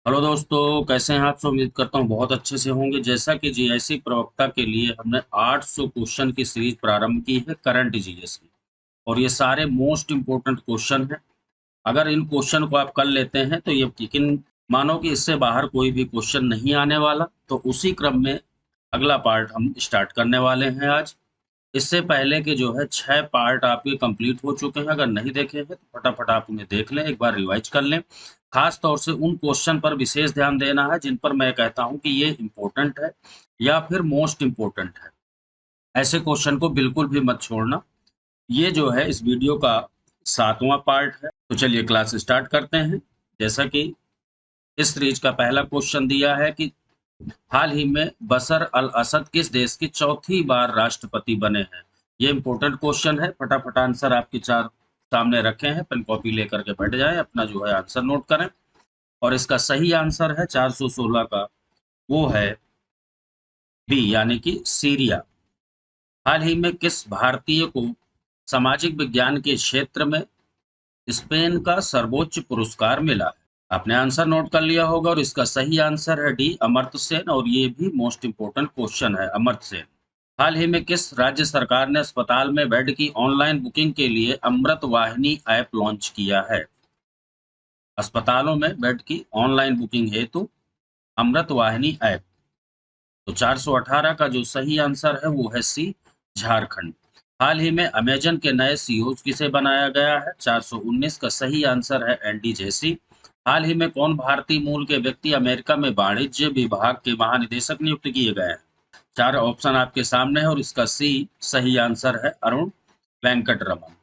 Hello दोस्तों, कैसे हैं आप सब। उम्मीद करता हूँ बहुत अच्छे से होंगे। जैसा कि जीएससी प्रवक्ता के लिए हमने 800 क्वेश्चन की सीरीज प्रारंभ की है करंट जीएस की, और ये सारे मोस्ट इम्पोर्टेंट क्वेश्चन हैं। अगर इन क्वेश्चन को आप कर लेते हैं तो ये यकीन मानो कि इससे बाहर कोई भी क्वेश्चन नहीं आने वाला। तो उसी क्रम में अगला पार्ट हम स्टार्ट करने वाले हैं आज। इससे पहले के जो है 6 पार्ट आपके कंप्लीट हो चुके हैं। अगर नहीं देखे हैं तो फटाफट आप उन्हें देख लें, एक बार रिवाइज कर लें। खास तौर से उन क्वेश्चन पर विशेष ध्यान देना है जिन पर मैं कहता हूं कि ये इम्पोर्टेंट है या फिर मोस्ट इम्पोर्टेंट है। ऐसे क्वेश्चन को बिल्कुल भी मत छोड़ना। ये जो है इस वीडियो का 7वां पार्ट है। तो चलिए क्लास स्टार्ट करते हैं। जैसा कि इस सीरीज का पहला क्वेश्चन दिया है कि हाल ही में बशर अल असद किस देश की चौथी बार राष्ट्रपति बने हैं। ये इंपॉर्टेंट क्वेश्चन है। फटाफट आंसर आपके चार सामने रखे हैं, पेन कॉपी लेकर के बैठ जाएं, अपना जो है आंसर नोट करें। और इसका सही आंसर है 416 का, वो है बी यानी कि सीरिया। हाल ही में किस भारतीय को सामाजिक विज्ञान के क्षेत्र में स्पेन का सर्वोच्च पुरस्कार मिला है। आपने आंसर नोट कर लिया होगा और इसका सही आंसर है डी अमर्त्य सेन, और ये भी मोस्ट इंपोर्टेंट क्वेश्चन है, अमर्त्य सेन। हाल ही में किस राज्य सरकार ने अस्पताल में बेड की ऑनलाइन बुकिंग के लिए अमृत वाहिनी ऐप लॉन्च किया है। अस्पतालों में बेड की ऑनलाइन बुकिंग हेतु अमृत वाहिनी ऐप। तो 418 का जो सही आंसर है वो है सी, झारखंड। हाल ही में अमेजन के नए सीईओ किसे बनाया गया है। 419 का सही आंसर है एंडी जेसी। हाल ही में कौन भारतीय मूल के व्यक्ति अमेरिका में वाणिज्य विभाग के महानिदेशक नियुक्त किए गए हैं। चार ऑप्शन आपके सामने है और इसका सी सही आंसर है अरुण वेंकट रमन।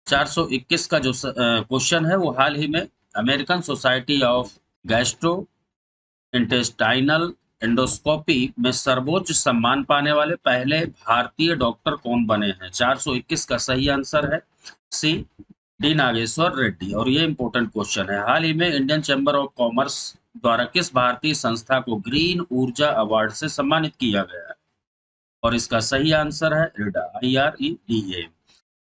421 का जो क्वेश्चन है वो हाल ही में American society of gastro intestinal endoscopy में सर्वोच्च सम्मान पाने वाले पहले भारतीय डॉक्टर कौन बने हैं। 421 का सही आंसर है सी, डी नागेश्वर रेड्डी। और ये इंपॉर्टेंट क्वेश्चन है। हाल ही में इंडियन चैम्बर ऑफ कॉमर्स द्वारा किस भारतीय संस्था को ग्रीन ऊर्जा अवार्ड से सम्मानित किया गया है। और इसका सही आंसर है इरडा, IREDA।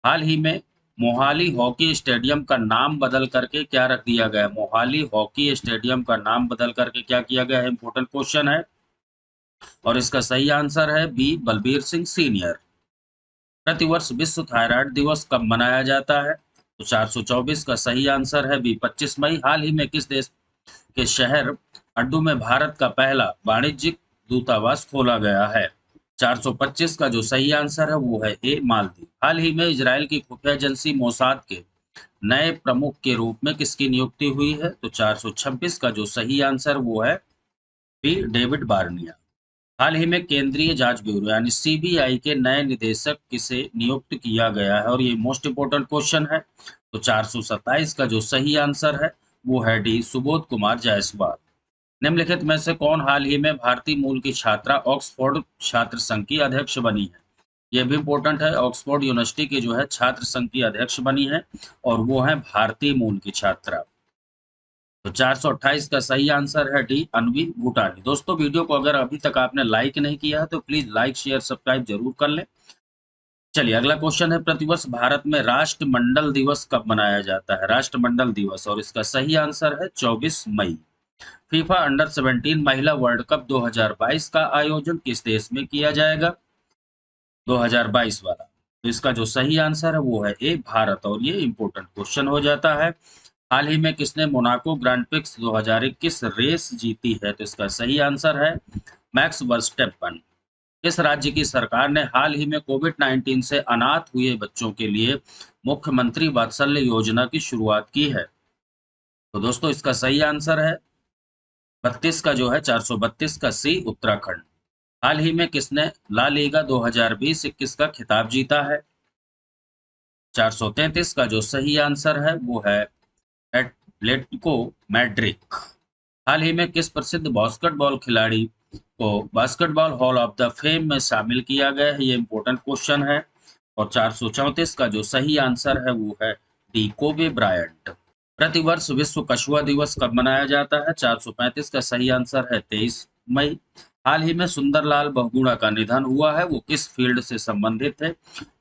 हाल ही में मोहाली हॉकी स्टेडियम का नाम बदल करके क्या रख दिया गया है। मोहाली हॉकी स्टेडियम का नाम बदल करके क्या किया गया है, इंपॉर्टेंट क्वेश्चन है। और इसका सही आंसर है बी, बलबीर सिंह सीनियर। प्रतिवर्ष विश्व थायराइड दिवस कब मनाया जाता है। तो 424 का सही आंसर है बी, 25 मई। हाल ही में किस देश के शहर अड्डू में भारत का पहला वाणिज्यिक दूतावास खोला गया है। 425 का जो सही आंसर है वो है ए, मालदीव। हाल ही में इजराइल की खुफिया एजेंसी मोसाद के नए प्रमुख के रूप में किसकी नियुक्ति हुई है। तो 426 का जो सही आंसर वो है बी, डेविड बार्निया। हाल ही में केंद्रीय जांच ब्यूरो यानी सीबीआई के नए निदेशक किसे नियुक्त किया गया है, और ये मोस्ट इंपोर्टेंट क्वेश्चन है। तो 427 का जो सही आंसर है वो है डी, सुबोध कुमार जायसवाल। निम्नलिखित में से कौन हाल ही में भारतीय मूल की छात्रा ऑक्सफोर्ड छात्र संघ की अध्यक्ष बनी है। ये भी इंपॉर्टेंट है। ऑक्सफोर्ड यूनिवर्सिटी की जो है छात्र संघ की अध्यक्ष बनी है और वो है भारतीय मूल की छात्रा। तो 428 का सही आंसर है डी, अनवी भूटानी। दोस्तों वीडियो को अगर अभी तक आपने लाइक नहीं किया है तो प्लीज लाइक शेयर सब्सक्राइब जरूर कर लें। चलिए अगला क्वेश्चन है, प्रतिवर्ष भारत में राष्ट्रमंडल दिवस कब मनाया जाता है। राष्ट्रमंडल दिवस, और इसका सही आंसर है 24 मई। फीफा अंडर 17 महिला वर्ल्ड कप 2022 का आयोजन किस देश में किया जाएगा। 2022 वाला। तो इसका जो सही आंसर है वो है ए, भारत। और ये इंपॉर्टेंट क्वेश्चन हो जाता है। हाल ही में किसने मोनाको ग्रांड प्रिक्स 2021 रेस जीती है। तो इसका सही आंसर है मैक्स वर्स्टेपन। किस राज्य की सरकार ने हाल ही में कोविड-19 से अनाथ हुए बच्चों के लिए मुख्यमंत्री वात्सल्य योजना की शुरुआत की है। तो दोस्तों इसका सही आंसर है 32 का जो है 432 का सी, उत्तराखंड। हाल ही में किसने ला लीगा 2020-21 का खिताब जीता है। 433 का जो सही आंसर है वो है एटलेटिको मैड्रिड। हाल ही में किस प्रसिद्ध बास्केटबॉल खिलाड़ी को basketball hall of the fame में शामिल किया गया है। ये इंपॉर्टेंट क्वेश्चन है। और 434 का जो सही आंसर है वो है डी, कोबे ब्रायंट। प्रतिवर्ष विश्व कछुआ दिवस कब मनाया जाता है। 435 का सही आंसर है 23 मई। हाल ही में सुंदरलाल बहुगुणा का निधन हुआ है, वो किस फील्ड से संबंधित है।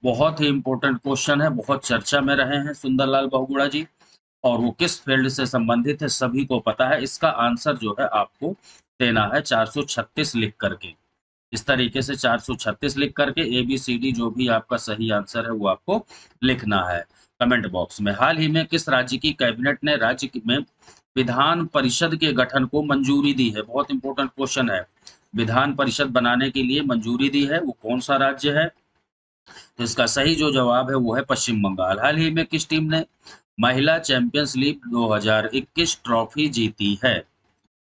बहुत ही इंपॉर्टेंट क्वेश्चन है, बहुत चर्चा में रहे हैं सुंदरलाल बहुगुणा जी। और वो किस फील्ड से संबंधित है सभी को पता है। इसका आंसर जो है आपको देना है 436 लिख करके। इस तरीके से 436 लिख करके ABCD जो भी आपका सही आंसर है वो आपको लिखना है कमेंट बॉक्स में। हाल ही में किस राज्य की कैबिनेट ने राज्य में विधान परिषद के गठन को मंजूरी दी है? बहुत इंपॉर्टेंट क्वेश्चन है। विधान परिषद बनाने के लिए मंजूरी दी है, वो कौन सा राज्य है? तो इसका सही जो जवाब है वो है पश्चिम बंगाल। हाल ही में किस टीम ने महिला चैंपियंस लीग 2021 ट्रॉफी जीती है?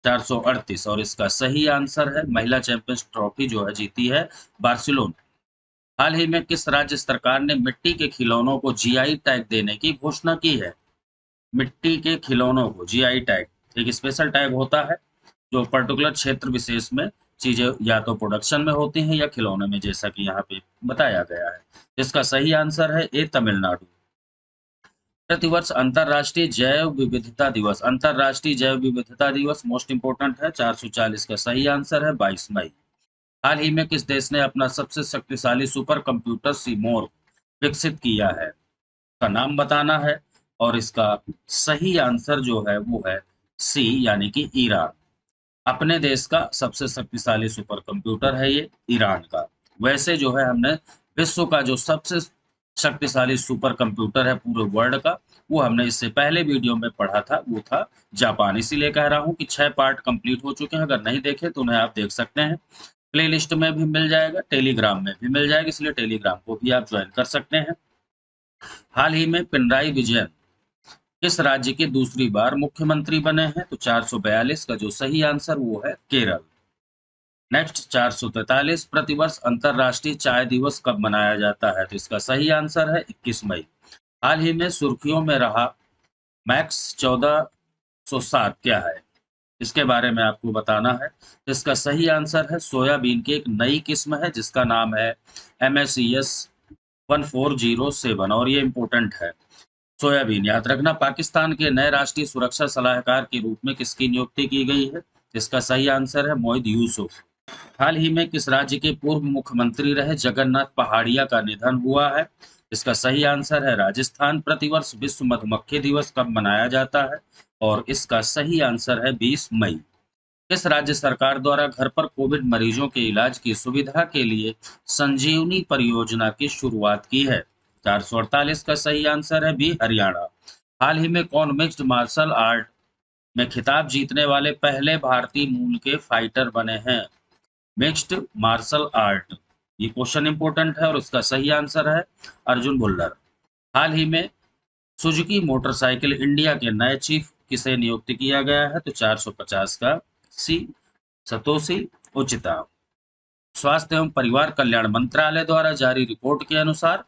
438। और इसका सही आंसर है महिला चैंपियंस ट्रॉफी जो है जीती है बार्सिलोना। हाल ही में किस राज्य सरकार ने मिट्टी के खिलौनों को GI टैग देने की घोषणा की है? मिट्टी के खिलौनों को GI टैग एक स्पेशल टैग होता है जो पर्टिकुलर क्षेत्र विशेष में चीजें या तो प्रोडक्शन में होती हैं या खिलौने में, जैसा कि यहाँ पे बताया गया है। इसका सही आंसर है ए तमिलनाडु। प्रतिवर्ष अंतरराष्ट्रीय जैव विविधता दिवस, अंतरराष्ट्रीय जैव विविधता दिवस मोस्ट इंपोर्टेंट है। 440 का सही आंसर है 22 मई। हाल ही में किस देश ने अपना सबसे शक्तिशाली सुपर कंप्यूटर सीमोर विकसित किया है? का नाम बताना है और इसका सही आंसर जो है वो है सी यानी कि ईरान। अपने देश का सबसे शक्तिशाली सुपर कंप्यूटर है ये ईरान का। वैसे जो है हमने विश्व का जो सबसे शक्तिशाली सुपर कंप्यूटर है पूरे वर्ल्ड का, वो हमने इससे पहले वीडियो में पढ़ा था, वो था जापान। इसीलिए कह रहा हूँ कि 6 पार्ट कंप्लीट हो चुके हैं। अगर नहीं देखे तो उन्हें आप देख सकते हैं, प्लेलिस्ट में भी मिल जाएगा, टेलीग्राम में भी मिल जाएगा, इसलिए टेलीग्राम को भी आप ज्वाइन कर सकते हैं। हाल ही में पिनराई विजयन किस राज्य के दूसरी बार मुख्यमंत्री बने हैं? तो 442 का जो सही आंसर वो है केरल। नेक्स्ट 443, प्रतिवर्ष अंतरराष्ट्रीय चाय दिवस कब मनाया जाता है? तो इसका सही आंसर है 21 मई। हाल ही में सुर्खियों में रहा मैक्स 1407 क्या है? इसके बारे में आपको बताना है। तो इसका सही आंसर है सोयाबीन की एक नई किस्म है जिसका नाम है MSES 1407 और ये इंपॉर्टेंट है। सोयाबीन याद रखना। पाकिस्तान के नए राष्ट्रीय सुरक्षा सलाहकार के रूप में किसकी नियुक्ति की गई है? इसका सही आंसर है मोहित यूसुफ। हाल ही में किस राज्य के पूर्व मुख्यमंत्री रहे जगन्नाथ पहाड़िया का निधन हुआ है? इसका सही आंसर है राजस्थान। प्रतिवर्ष विश्व मधुमक्खी दिवस कब मनाया जाता है? और इसका सही आंसर है 20 मई। किस राज्य सरकार द्वारा घर पर कोविड मरीजों के इलाज की सुविधा के लिए संजीवनी परियोजना की शुरुआत की है? 448 का सही आंसर है बी हरियाणा। हाल ही में कौन मिक्स्ड मार्शल आर्ट में खिताब जीतने वाले पहले भारतीय मूल के फाइटर बने हैं? मिक्स्ड मार्शल आर्ट, ये क्वेश्चन इंपॉर्टेंट है और इसका सही आंसर है अर्जुन भुल्लर। हाल ही में सुजुकी मोटरसाइकिल इंडिया के नए चीफ किसे नियुक्त किया गया है? तो 450 का सी सतोशी उचिता। स्वास्थ्य एवं परिवार कल्याण मंत्रालय द्वारा जारी रिपोर्ट के अनुसार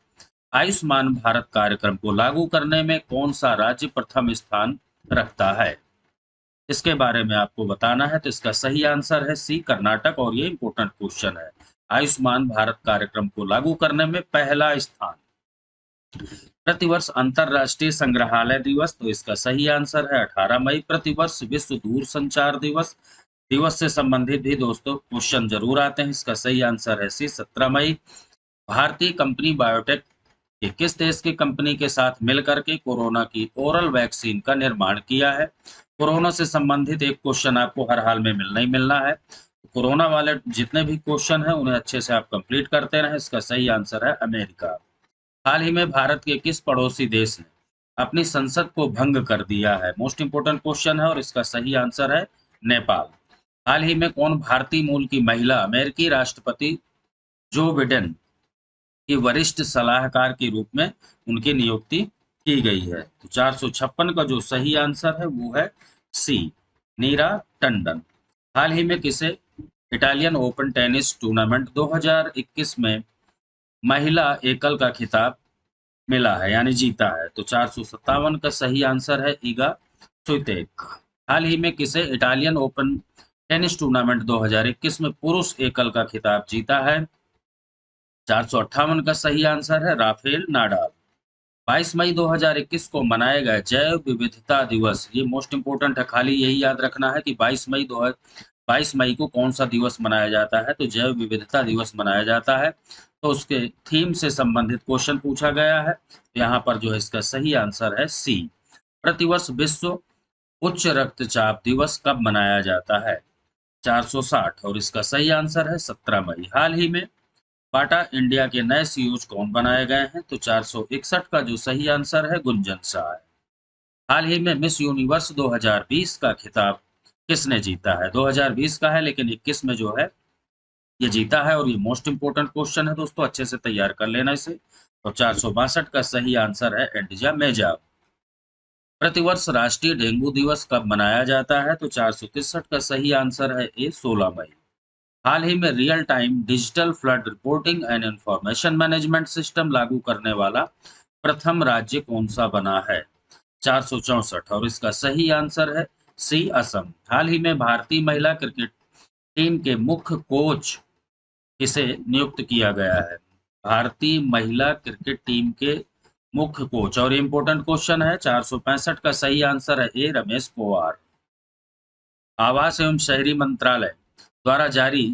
आयुष्मान भारत कार्यक्रम को लागू करने में कौन सा राज्य प्रथम स्थान रखता है? इसके बारे में आपको बताना है। तो इसका सही आंसर है सी कर्नाटक और ये इंपॉर्टेंट क्वेश्चन है। आयुष्मान भारत कार्यक्रम को लागू करने में पहला स्थान। प्रतिवर्ष अंतरराष्ट्रीय संग्रहालय दिवस, तो इसका सही आंसर है 18 मई। प्रतिवर्ष विश्व दूरसंचार दिवस दिवस से संबंधित भी दोस्तों क्वेश्चन जरूर आते हैं। इसका सही आंसर है सी 17 मई। भारतीय कंपनी बायोटेक कि किस देश की कंपनी के साथ मिलकर के कोरोना की ओरल वैक्सीन का निर्माण किया है? कोरोना से संबंधित एक क्वेश्चन आपको हर हाल में मिलना ही मिलना है। कोरोना वाले जितने भी क्वेश्चन हैं उन्हें अच्छे से आप कंप्लीट करते रहें। इसका सही आंसर है अमेरिका। हाल ही में भारत के किस पड़ोसी देश ने अपनी संसद को भंग कर दिया है? मोस्ट इंपोर्टेंट क्वेश्चन है और इसका सही आंसर है नेपाल। हाल ही में कौन भारतीय मूल की महिला अमेरिकी राष्ट्रपति जो बिडेन की वरिष्ठ सलाहकार के रूप में उनकी नियुक्ति की गई है? तो 456 का जो सही आंसर है वो है सी नीरा टंडन। हाल ही में किसे इटालियन ओपन टेनिस टूर्नामेंट 2021 में महिला एकल का खिताब मिला है यानी जीता है? तो 457 का सही आंसर है ईगा स्वितेक। हाल ही में किसे इटालियन ओपन टेनिस टूर्नामेंट 2021 में पुरुष एकल का खिताब जीता है? 458 का सही आंसर है राफेल नाडाल। 22 मई 2021 को मनाया गया जैव विविधता दिवस, ये मोस्ट इंपोर्टेंट है, खाली यही याद रखना है कि 22 मई को कौन सा दिवस मनाया जाता है? तो जैव विविधता दिवस मनाया जाता है। तो उसके थीम से संबंधित क्वेश्चन पूछा गया है। यहाँ पर जो है इसका सही आंसर है सी प्रतिवर्ष विश्व उच्च रक्तचाप दिवस कब मनाया जाता है? 460, और इसका सही आंसर है 17 मई। हाल ही में बाटा इंडिया के नए सीईओ कौन बनाए गए हैं? तो 461 का जो सही आंसर है गुंजन शाह है। हाल ही में मिस यूनिवर्स 2020 का खिताब किसने जीता है? 2020 का है, लेकिन 21 में जो है ये जीता है, और ये मोस्ट इंपोर्टेंट क्वेश्चन है दोस्तों, अच्छे से तैयार कर लेना इसे। और 462 का सही आंसर है एंडिजा मेजा। प्रतिवर्ष राष्ट्रीय डेंगू दिवस कब मनाया जाता है? तो 463 का सही आंसर है ए 16 मई। हाल ही में real time digital flood reporting and information management system लागू करने वाला प्रथम राज्य कौन सा बना है? 464, और इसका सही आंसर है सी असम। हाल ही में भारतीय महिला क्रिकेट टीम के मुख्य कोच किसे नियुक्त किया गया है? भारतीय महिला क्रिकेट टीम के मुख्य कोच, और इम्पोर्टेंट क्वेश्चन है। 465 का सही आंसर है ए रमेश पोवार। आवास एवं शहरी मंत्रालय द्वारा जारी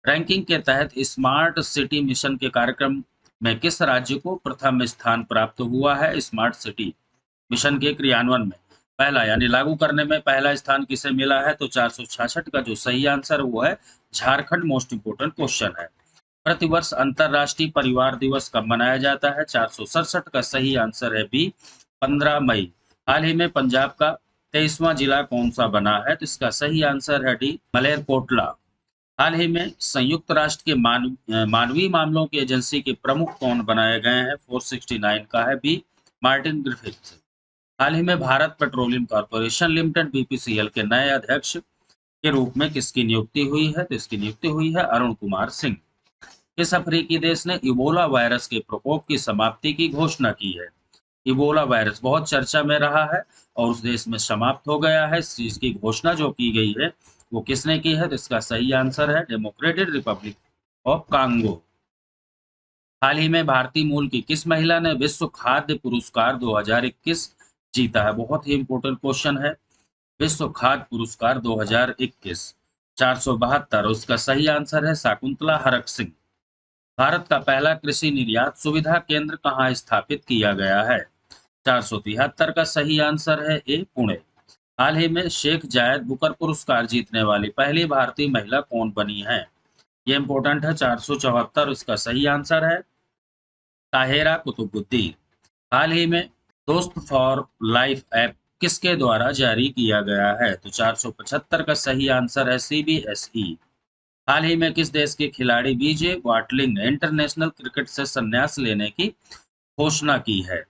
रैंकिंग के तहत स्मार्ट सिटी मिशन के कार्यक्रम में किस राज्य को प्रथम स्थान प्राप्त हुआ है? स्मार्ट सिटी मिशन के क्रियान्वयन में पहला, यानी लागू करने में पहला स्थान किसे मिला है? तो 466 का जो सही आंसर वो है झारखंड। मोस्ट इंपोर्टेंट क्वेश्चन है। प्रतिवर्ष अंतर्राष्ट्रीय परिवार दिवस कब मनाया जाता है? 467 का सही आंसर है बी 15 मई। हाल ही में पंजाब का 23वां जिला कौन सा बना है? तो इसका सही आंसर है डी मलेरकोटला। हाल ही में संयुक्त राष्ट्र के मानवीय मामलों की एजेंसी के प्रमुख कौन बनाए गए हैं? 469 का है बी मार्टिन ग्रिफिथ। हाल ही में Bharat petroleum corporation limited BPCL के नए अध्यक्ष के रूप में किसकी नियुक्ति हुई है? तो इसकी नियुक्ति हुई है अरुण कुमार सिंह। किस अफ्रीकी देश ने इबोला वायरस के प्रकोप की समाप्ति की घोषणा की है? इबोला वायरस बहुत चर्चा में रहा है और उस देश में समाप्त हो गया है। इस चीज की घोषणा जो की गई है वो किसने की है? तो इसका सही आंसर है डेमोक्रेटिक रिपब्लिक ऑफ कांगो। हाल ही में भारतीय मूल की किस महिला ने विश्व खाद्य पुरस्कार 2021 जीता है? बहुत ही इंपोर्टेंट क्वेश्चन है। विश्व खाद्य पुरस्कार 2021 472, उसका सही आंसर है शकुंतला हरक सिंह। भारत का पहला कृषि निर्यात सुविधा केंद्र कहाँ स्थापित किया गया है? 473 का सही आंसर है ए पुणे। हाल ही में शेख जायद बुकर पुरस्कार जीतने वाली पहली भारतीय महिला कौन बनी है? ये इंपॉर्टेंट है। 474, इसका सही आंसर है ताहेरा कुतुबुद्दीन। हाल ही में दोस्त फॉर लाइफ ऐप किसके द्वारा जारी किया गया है? तो 475 का सही आंसर है सीबीएसई। हाल ही में किस देश के खिलाड़ी बीजे वाटलिंग ने इंटरनेशनल क्रिकेट से संन्यास लेने की घोषणा की है?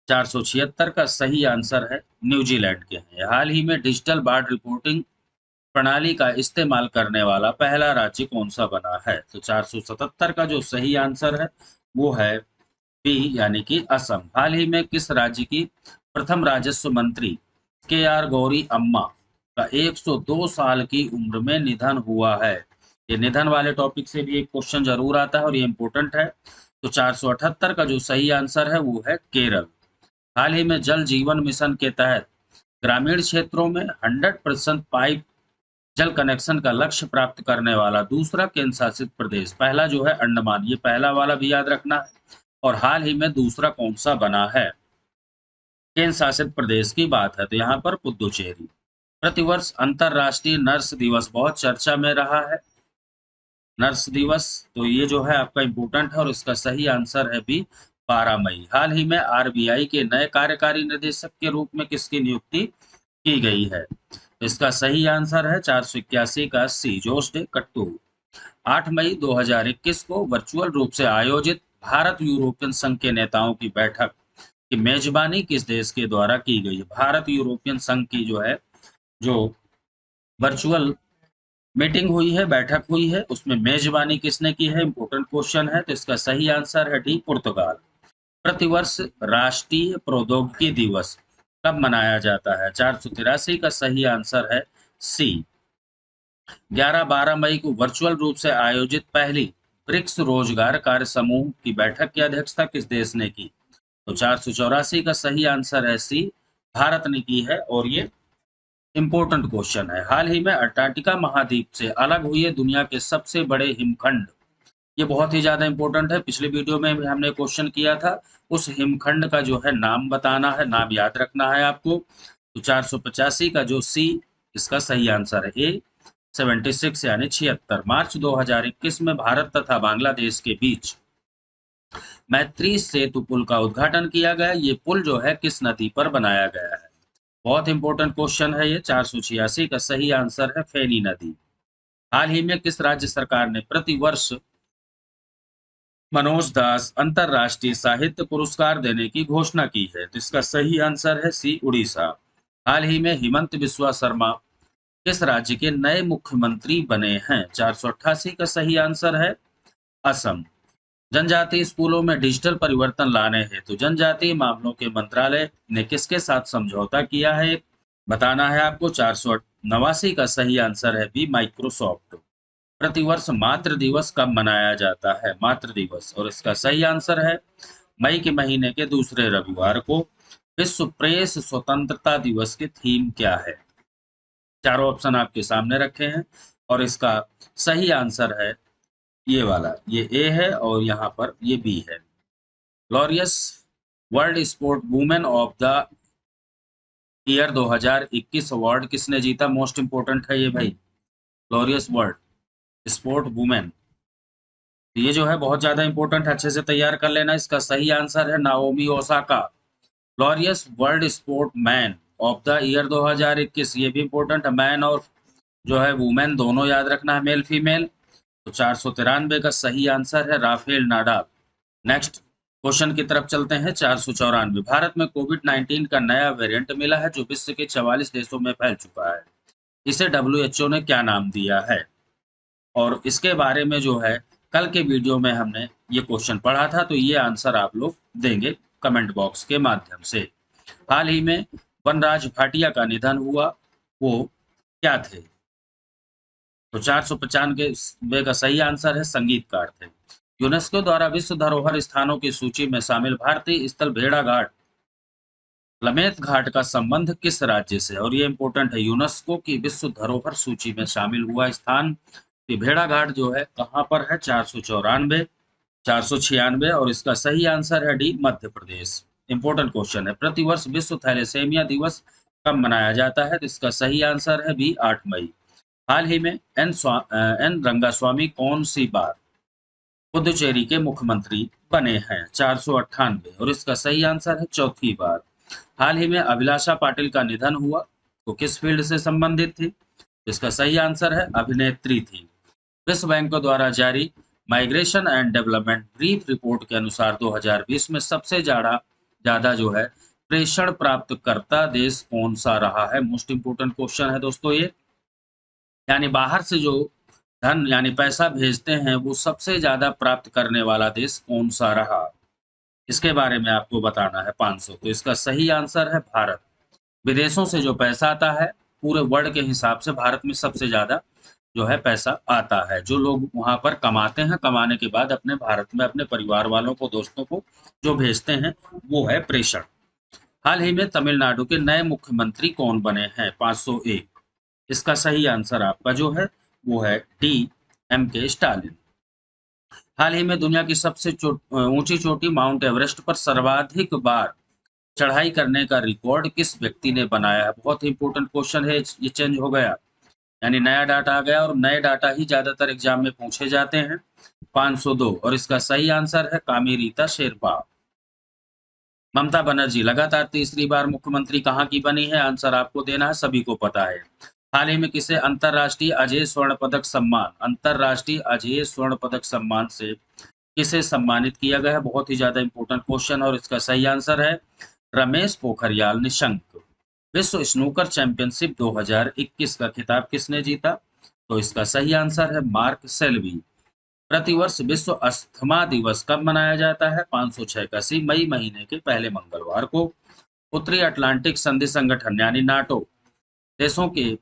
476 का सही आंसर है न्यूजीलैंड के हैं। हाल ही में डिजिटल बाढ़ रिपोर्टिंग प्रणाली का इस्तेमाल करने वाला पहला राज्य कौन सा बना है? तो 477 का जो सही आंसर है वो है बी, यानी कि असम। हाल ही में किस राज्य की प्रथम राजस्व मंत्री के आर गौरी अम्मा का 102 साल की उम्र में निधन हुआ है? ये निधन वाले टॉपिक से भी एक क्वेश्चन जरूर आता है और ये इंपॉर्टेंट है। तो 478 का जो सही आंसर है वो है केरल। हाल ही में जल जीवन मिशन के तहत ग्रामीण क्षेत्रों में 100% पाइप जल कनेक्शन का लक्ष्य प्राप्त करने वाला दूसरा केंद्र शासित प्रदेश, पहला जो है अंडमान, ये पहला वाला भी याद रखना है, और हाल ही में दूसरा कौन सा बना है? केंद्र शासित प्रदेश की बात है तो यहाँ पर पुदुचेरी। प्रतिवर्ष अंतरराष्ट्रीय नर्स दिवस बहुत चर्चा में रहा है। नर्स दिवस तो ये जो है आपका इम्पोर्टेंट है और इसका सही आंसर है भी 12 मई। हाल ही में आरबीआई के नए कार्यकारी निदेशक के रूप में किसकी नियुक्ति की गई है? इसका सही आंसर है 481 का सी जोसे कट्टू। 8 मई 2021 को वर्चुअल रूप से आयोजित भारत यूरोपियन संघ के नेताओं की बैठक की मेजबानी किस देश के द्वारा की गई है? भारत यूरोपियन संघ की जो है जो वर्चुअल मीटिंग हुई है, बैठक हुई है, उसमें मेजबानी किसने की है? इंपोर्टेंट क्वेश्चन है तो इसका सही आंसर है डी पुर्तगाल। प्रतिवर्ष राष्ट्रीय प्रौद्योगिकी दिवस कब मनाया जाता है? 483 का सही आंसर है सी। 11-12 मई को वर्चुअल रूप से आयोजित पहली ब्रिक्स रोजगार कार्य समूह की बैठक की अध्यक्षता किस देश ने की? तो 484 का सही आंसर है सी, भारत ने की है और ये इंपॉर्टेंट क्वेश्चन है। हाल ही में अंटार्कटिका महाद्वीप से अलग हुए दुनिया के सबसे बड़े हिमखंड ये बहुत ही ज़्यादा इम्पोर्टेंट है, पिछले वीडियो में भी हमने क्वेश्चन किया था। उस हिमखंड का जो है नाम बताना है, नाम याद रखना है आपको। तो 485 का जो सी इसका सही आंसर है ए। 76 यानी 76 मार्च 2021 में भारत तथा बांग्लादेश के बीच मैत्री सेतु पुल का उद्घाटन किया गया। ये पुल जो है किस नदी पर बनाया गया है? बहुत इंपॉर्टेंट क्वेश्चन है ये। 486 का सही आंसर है फेनी नदी। हाल ही में किस राज्य सरकार ने प्रति वर्ष मनोज दास अंतर्राष्ट्रीय साहित्य पुरस्कार देने की घोषणा की है? तो इसका सही आंसर है सी उड़ीसा। हाल ही में हिमंत बिस्वा शर्मा किस राज्य के नए मुख्यमंत्री बने हैं? 488 का सही आंसर है असम। जनजातीय स्कूलों में डिजिटल परिवर्तन लाने हेतु जनजातीय मामलों के मंत्रालय ने किसके साथ समझौता किया है? बताना है आपको। 489 का सही आंसर है बी माइक्रोसॉफ्ट। प्रतिवर्ष मातृ दिवस कब मनाया जाता है? मातृ दिवस, और इसका सही आंसर है मई के महीने के दूसरे रविवार को। विश्व प्रेस स्वतंत्रता दिवस की थीम क्या है? चारों ऑप्शन आपके सामने रखे हैं और इसका सही आंसर है ये वाला, ये ए है और यहाँ पर ये बी है। Glorious world sport women of the year 2021 award किसने जीता? मोस्ट इंपोर्टेंट है ये भाई, ग्लोरियस वर्ल्ड स्पोर्ट वुमेन। तो ये जो है बहुत ज्यादा इंपॉर्टेंट है, अच्छे से तैयार कर लेना। इसका सही आंसर है Naomi Osaka. Glorious world sport man of the year 2021, ये भी इंपॉर्टेंट है। मैन और जो है वुमेन दोनों याद रखना है, मेल फीमेल। तो 493 का सही आंसर है राफेल नाडाल। नेक्स्ट क्वेश्चन की तरफ चलते हैं। 494 भारत में कोविड-19 का नया वेरिएंट मिला है जो विश्व के 44 देशों में फैल चुका है। इसे WHO ने क्या नाम दिया है? और इसके बारे में जो है कल के वीडियो में हमने ये क्वेश्चन पढ़ा था, तो ये आंसर आप लोग देंगे कमेंट बॉक्स के माध्यम से। हाल ही में वनराज भाटिया का निधन हुआ, वो क्या थे? तो 495 का सही आंसर है संगीतकार थे। यूनेस्को द्वारा विश्व धरोहर स्थानों की सूची में शामिल भारतीय स्थल भेड़ाघाट लमेत घाट का संबंध किस राज्य से? और ये इंपॉर्टेंट है, यूनेस्को की विश्व धरोहर सूची में शामिल हुआ स्थान ये भेड़ाघाट जो है कहाँ पर है? 494 496 और इसका सही आंसर है D Madhya Pradesh. Important question है, प्रतिवर्ष विश्व थैलेसेमिया दिवस कब मनाया जाता है? तो इसका सही आंसर है बी 8 मई। हाल ही में एन रंगास्वामी कौन सी बार पुदुचेरी के मुख्यमंत्री बने हैं? 498 और इसका सही आंसर है चौथी बार। हाल ही में अभिलाषा पाटिल का निधन हुआ, तो किस फील्ड से संबंधित थी? इसका सही आंसर है अभिनेत्री थी। विश्व बैंक द्वारा जारी migration and development brief report के अनुसार 2020 में सबसे ज्यादा जो है प्रेषण प्राप्तकर्ता देश कौन सा रहा है? मोस्ट इंपोर्टेंट क्वेश्चन है दोस्तों ये। यानी बाहर से जो धन यानी पैसा भेजते हैं वो सबसे ज्यादा प्राप्त करने वाला देश कौन सा रहा? इसके बारे में आपको बताना है 500। तो इसका सही आंसर है भारत। विदेशों से जो पैसा आता है पूरे वर्ल्ड के हिसाब से भारत में सबसे ज्यादा जो है पैसा आता है। जो लोग वहां पर कमाते हैं, कमाने के बाद अपने भारत में अपने परिवार वालों को, दोस्तों को जो भेजते हैं वो है प्रेषण। हाल ही में तमिलनाडु के नए मुख्यमंत्री कौन बने हैं? 501। इसका सही आंसर आपका जो है वो है डी M.K. स्टालिन। हाल ही में दुनिया की सबसे ऊंची चोटी माउंट एवरेस्ट पर सर्वाधिक बार चढ़ाई करने का रिकॉर्ड किस व्यक्ति ने बनाया है? बहुत ही इंपॉर्टेंट क्वेश्चन है, ये चेंज हो गया, यानी नया डाटा आ गया और नए डाटा ही ज्यादातर एग्जाम में पूछे जाते हैं। 502 और इसका सही आंसर है कामिरीता शेरपा। ममता बनर्जी लगातार तीसरी बार मुख्यमंत्री कहाँ की बनी है? आंसर आपको देना है, सभी को पता है। हाल ही में किसे अंतरराष्ट्रीय अजेय स्वर्ण पदक सम्मान अंतरराष्ट्रीय अजेय स्वर्ण पदक सम्मान से किसे सम्मानित किया गया है? बहुत ही ज्यादा इंपॉर्टेंट क्वेश्चन और इसका सही आंसर है रमेश पोखरियाल निशंक। विश्व स्नूकर चैंपियनशिप 2021 का खिताब किसने जीता? तो इसका सही आंसर है मार्क सेल्वी। प्रतिवर्ष विश्व अस्थमा दिवस कब मनाया जाता है? 506 का सी मई महीने के पहले मंगलवार को। उत्तरी अटलांटिक संधि संगठन यानी नाटो देशों के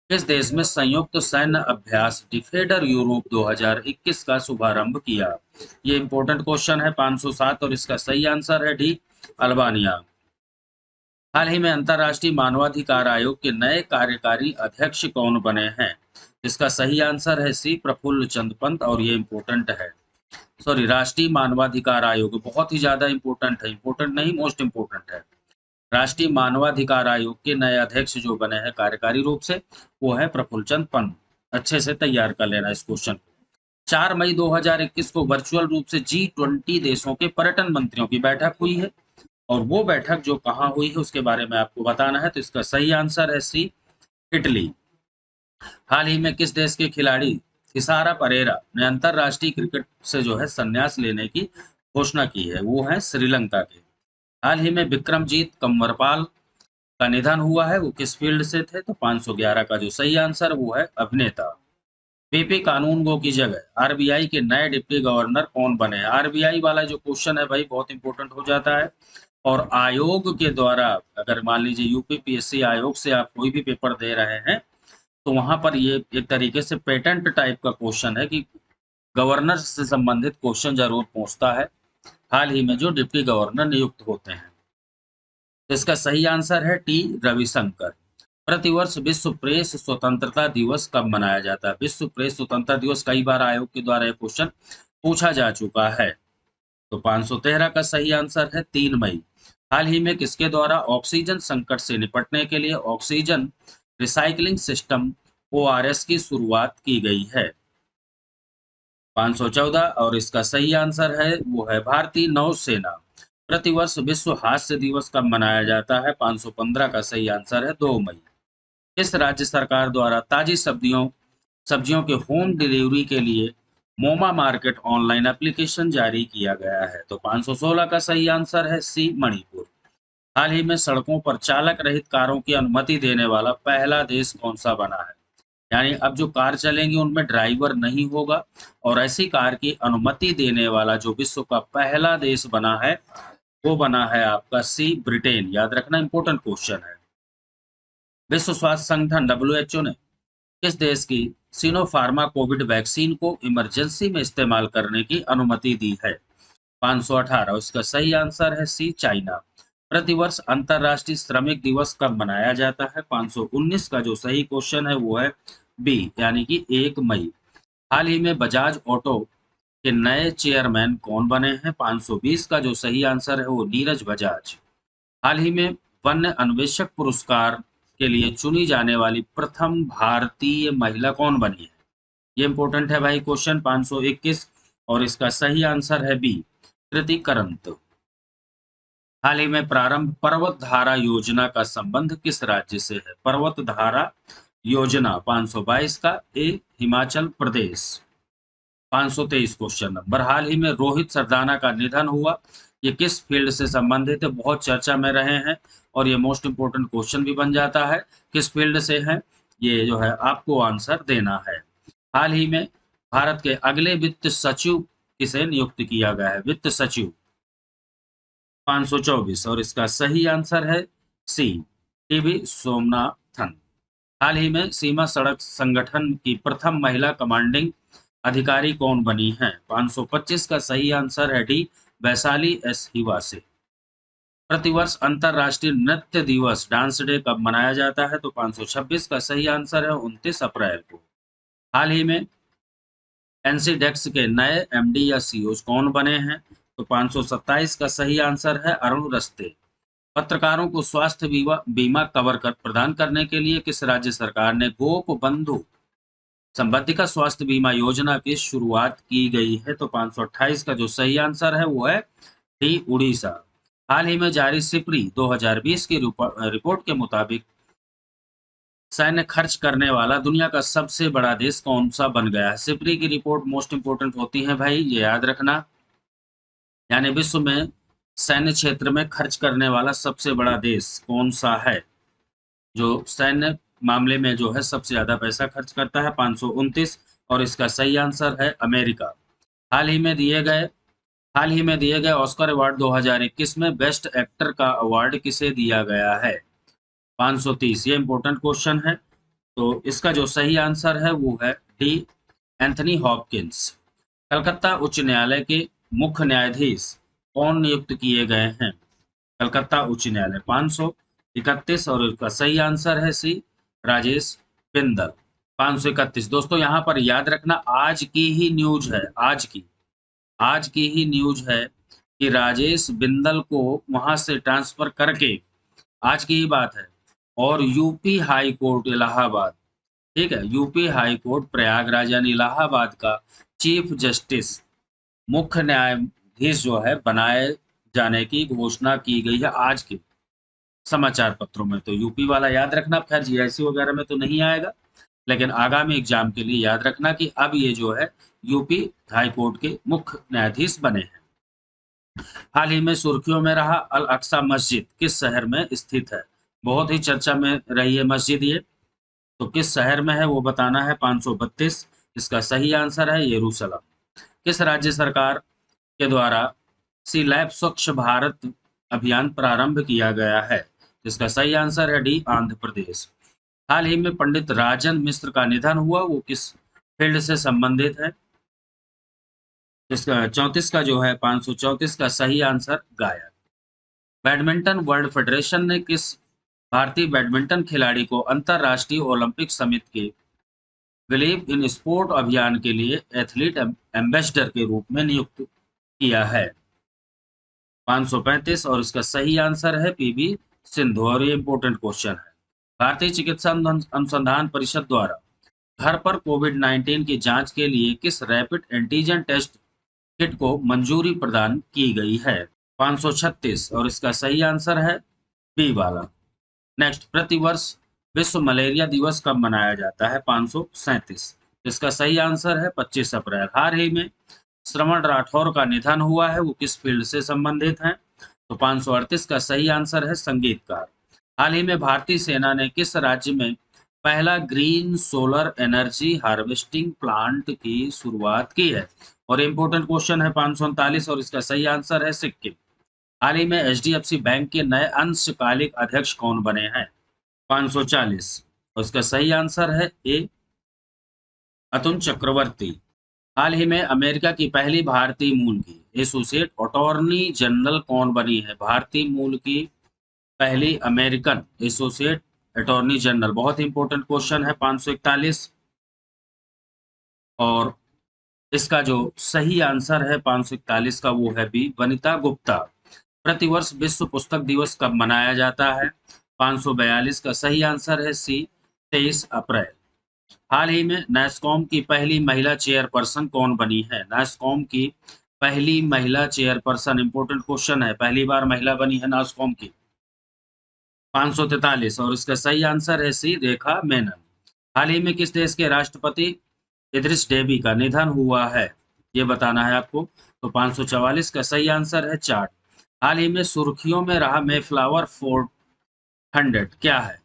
किस देश में संयुक्त सैन्य अभ्यास डिफेडर यूरोप 2021 का शुभारंभ किया? ये इंपॉर्टेंट क्वेश्चन है। 507 और इसका सही आंसर है डी अल्बानिया। हाल ही में अंतर्राष्ट्रीय मानवाधिकार आयोग के नए कार्यकारी अध्यक्ष कौन बने हैं? इसका सही आंसर है सी प्रफुल्ल चंद पंत और ये इंपॉर्टेंट है। सॉरी, राष्ट्रीय मानवाधिकार आयोग बहुत ही ज्यादा इंपॉर्टेंट है, इंपॉर्टेंट नहीं मोस्ट इंपॉर्टेंट है। राष्ट्रीय मानवाधिकार आयोग के नए अध्यक्ष जो बने हैं कार्यकारी रूप से, वो है प्रफुल्ल चंद्र पंत। अच्छे से तैयार कर लेना इस क्वेश्चन को। 4 मई 2021 को वर्चुअल रूप से G20 देशों के पर्यटन मंत्रियों की बैठक हुई है, और वो बैठक जो कहाँ हुई है उसके बारे में आपको बताना है। तो इसका सही आंसर है सी, इटली। हाल ही में किस देश के खिलाड़ी थिसारा परेरा ने अंतरराष्ट्रीय क्रिकेट से जो है संन्यास लेने की घोषणा की है? वो है श्रीलंका के। हाल ही में विक्रमजीत कंवरपाल का निधन हुआ है, वो किस फील्ड से थे? तो 511 का जो सही आंसर वो है अभिनेता। पीपी कानूनगो की जगह आरबीआई के नए डिप्टी गवर्नर कौन बने हैं? आरबीआई वाला जो क्वेश्चन है भाई बहुत इंपॉर्टेंट हो जाता है, और आयोग के द्वारा, अगर मान लीजिए यूपीपीएससी आयोग से आप कोई भी पेपर दे रहे हैं, तो वहां पर ये एक तरीके से पेटेंट टाइप का क्वेश्चन है कि गवर्नर से संबंधित क्वेश्चन जरूर पूछता है, हाल ही में जो डिप्टी गवर्नर नियुक्त होते हैं। तो इसका सही आंसर है टी, रविशंकर। प्रतिवर्ष विश्व प्रेस स्वतंत्रता दिवस कब मनाया जाता है? विश्व प्रेस स्वतंत्रता दिवस कई बार आयोग के द्वारा यह क्वेश्चन पूछा जा चुका है। तो 513 का सही आंसर है 3 मई। हाल ही में किसके द्वारा ऑक्सीजन संकट से निपटने के लिए ऑक्सीजन रिसाइकलिंग सिस्टम ORS की शुरुआत की गई है? 514 और इसका सही आंसर है वो है भारतीय नौसेना। प्रतिवर्ष विश्व हास्य दिवस कब मनाया जाता है? 515 का सही आंसर है 2 मई। किस राज्य सरकार द्वारा ताजी सब्जियों के होम डिलीवरी के लिए मोमा मार्केट ऑनलाइन एप्लीकेशन जारी किया गया है? तो 516 का सही आंसर है सी, मणिपुर। हाल ही में सड़कों पर चालक रहित कारों की अनुमति देने वाला पहला देश कौन सा बना है? यानी अब जो कार चलेंगी उनमें ड्राइवर नहीं होगा, और ऐसी कार की अनुमति देने वाला जो विश्व का पहला देश बना है वो बना है आपका सी, ब्रिटेन। याद रखना, इंपॉर्टेंट क्वेश्चन है। विश्व स्वास्थ्य संगठन WHO ने किस देश की सिनोफार्मा कोविड वैक्सीन को इमरजेंसी में इस्तेमाल करने की अनुमति दी है? 518। इसका सही आंसर है सी, चाइना। प्रतिवर्ष अंतरराष्ट्रीय श्रमिक दिवस कब मनाया जाता है? 519 का जो सही क्वेश्चन है वो है बी, यानी कि 1 मई। हाल ही में बजाज ऑटो के नए चेयरमैन कौन बने हैं? 520 का जो सही आंसर है वो नीरज बजाज। हाल ही में वन्य अन्वेषक पुरस्कार के लिए चुनी जाने वाली प्रथम भारतीय महिला कौन बनी है? ये इंपॉर्टेंट है भाई क्वेश्चन। 521 और इसका सही आंसर है बी, कृति करंत। हाल ही में प्रारंभ पर्वत धारा योजना का संबंध किस राज्य से है? पर्वत धारा योजना 522 का ए, हिमाचल प्रदेश। 523 question number. हाल ही में रोहित सरदाना का निधन हुआ, ये किस फील्ड से संबंधित है? बहुत चर्चा में रहे हैं, और ये मोस्ट इंपोर्टेंट क्वेश्चन भी बन जाता है। किस फील्ड से है ये जो है आपको आंसर देना है। हाल ही में भारत के अगले वित्त सचिव किसे नियुक्त किया गया है? वित्त सचिव 524 और इसका सही आंसर है सी, टीवी सोमनाथन। हाल ही में सीमा सड़क संगठन की प्रथम महिला कमांडिंग अधिकारी कौन बनी है? 525 का सही आंसर है डी, वैशाली एस हिवासे। प्रतिवर्ष अंतरराष्ट्रीय नृत्य दिवस डांस डे कब मनाया जाता है? तो 526 का सही आंसर है 29 अप्रैल को। हाल ही में एनसीडेक्स के नए MD या CEO कौन बने हैं? तो 527 का सही आंसर है अरुण रस्ते। पत्रकारों को स्वास्थ्य बीमा कवर प्रदान करने के लिए किस राज्य सरकार ने गोप बंधु संबंधिका स्वास्थ्य बीमा योजना की शुरुआत की गई है? तो 528 का जो सही आंसर है वो है डी, उड़ीसा। हाल ही में जारी सिपरी 2020 की रिपोर्ट के मुताबिक सैन्य खर्च करने वाला दुनिया का सबसे बड़ा देश कौन सा बन गया है? सिपरी की रिपोर्ट मोस्ट इंपोर्टेंट होती है भाई, ये याद रखना। यानी विश्व में सैन्य क्षेत्र में खर्च करने वाला सबसे बड़ा देश कौन सा है, जो सैन्य मामले में जो है सबसे ज्यादा पैसा खर्च करता है? 529 और इसका सही आंसर है अमेरिका। हाल ही में दिए गए हाल ही में दिए गए ऑस्कर अवार्ड 2021 में बेस्ट एक्टर का अवार्ड किसे दिया गया है? 530। ये इंपॉर्टेंट क्वेश्चन है, तो इसका जो सही आंसर है वो है डी, एंथनी हॉपकिंस। कलकत्ता उच्च न्यायालय के मुख्य न्यायाधीश कौन नियुक्त किए गए हैं? कलकत्ता उच्च न्यायालय 531 और इसका सही आंसर है सी, राजेश बिंदल। 531। दोस्तों यहाँ पर याद रखना आज की ही न्यूज है, आज की। आज की ही न्यूज है कि राजेश बिंदल को वहां से ट्रांसफर करके, आज की ही बात है, और यूपी हाई कोर्ट इलाहाबाद, ठीक है, यूपी हाई कोर्ट प्रयागराज यानी इलाहाबाद का चीफ जस्टिस, मुख्य न्यायाधीश जो है बनाए जाने की घोषणा की गई है आज के समाचार पत्रों में। तो यूपी वाला याद रखना, खैर जीआईसी वगैरह में तो नहीं आएगा, लेकिन आगामी एग्जाम के लिए याद रखना कि अब ये जो है यूपी हाई कोर्ट के मुख्य न्यायाधीश बने हैं। हाल ही में सुर्खियों में रहा अल अक्सा मस्जिद किस शहर में स्थित है? बहुत ही चर्चा में रही है मस्जिद ये, तो किस शहर में है वो बताना है। 532 इसका सही आंसर है यरूशलेम। किस राज्य सरकार के द्वारा सी लैब स्वच्छ भारत अभियान प्रारंभ किया गया है? इसका सही आंसर है डी आंध्र प्रदेश। हाल ही में पंडित राजन मिश्र का निधन हुआ, वो किस फील्ड से संबंधित है? इसका 34 का जो है 534 का सही आंसर गायक। बैडमिंटन वर्ल्ड फेडरेशन ने किस भारतीय बैडमिंटन खिलाड़ी को अंतरराष्ट्रीय ओलंपिक समिति के बिलीव इन स्पोर्ट अभियान के लिए एथलीट एम्बेसडर के रूप में नियुक्त किया है? 535 और इसका सही आंसर है पीवी सिंधु, और ये इंपॉर्टेंट क्वेश्चन है। भारतीय चिकित्सा अनुसंधान परिषद द्वारा घर पर कोविड-19 की जांच के लिए किस रैपिड एंटीजन टेस्ट किट को मंजूरी प्रदान की गई है? 536 और इसका सही आंसर है बी वाला। नेक्स्ट, प्रतिवर्ष विश्व मलेरिया दिवस कब मनाया जाता है? 537 इसका सही आंसर है 25 अप्रैल। हाल ही में श्रवण राठौर का निधन हुआ है, वो किस फील्ड से संबंधित हैं? तो 538 का सही आंसर है संगीतकार। हाल ही में भारतीय सेना ने किस राज्य में पहला green solar energy harvesting plant की शुरुआत की है? और इम्पोर्टेंट क्वेश्चन है 539 और इसका सही आंसर है सिक्किम। हाल ही में एचडीएफसी बैंक के नए अंशकालिक अध्यक्ष कौन बने हैं? 540 और इसका सही आंसर है ए अतुल चक्रवर्ती। हाल ही में अमेरिका की पहली भारतीय मूल की एसोसिएट अटॉर्नी जनरल कौन बनी है? भारतीय मूल की पहली अमेरिकन एसोसिएट अटॉर्नी जनरल, बहुत इंपॉर्टेंट क्वेश्चन है 541, और इसका जो सही आंसर है 541 का वो है बी वनिता गुप्ता। प्रतिवर्ष विश्व पुस्तक दिवस कब मनाया जाता है? 542 का सही आंसर है सी 23 अप्रैल। हाल ही में नैस्कॉम की पहली महिला चेयरपर्सन कौन बनी है? नैस्कॉम की पहली महिला चेयरपर्सन, इंपोर्टेंट क्वेश्चन है, पहली बार महिला बनी है नैस्कॉम की। 543 और इसका सही आंसर है सी रेखा मेनन। हाल ही में किस देश के राष्ट्रपति इदरिस डेबी का निधन हुआ है? ये बताना है आपको। तो 544 का सही आंसर है चार्ट। हाल ही में सुर्खियों में रहा मेफ्लावर 400 क्या है?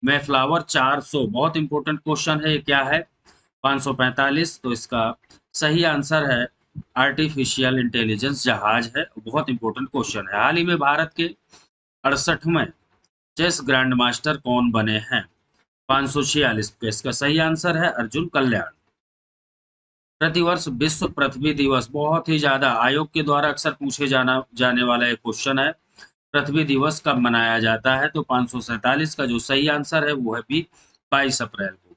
मेफ्लावर 400, बहुत इंपॉर्टेंट क्वेश्चन है, ये क्या है? 545 तो इसका सही आंसर है आर्टिफिशियल इंटेलिजेंस जहाज है, बहुत इंपॉर्टेंट क्वेश्चन है। हाल ही में भारत के 68वें चेस ग्रैंड मास्टर कौन बने हैं? 546 पे इसका सही आंसर है अर्जुन कल्याण। प्रतिवर्ष विश्व पृथ्वी दिवस, बहुत ही ज्यादा आयोग के द्वारा अक्सर पूछे जाने वाला एक क्वेश्चन है, पृथ्वी दिवस कब मनाया जाता है? तो 547 का जो सही आंसर है वो है बी 22 अप्रैल को।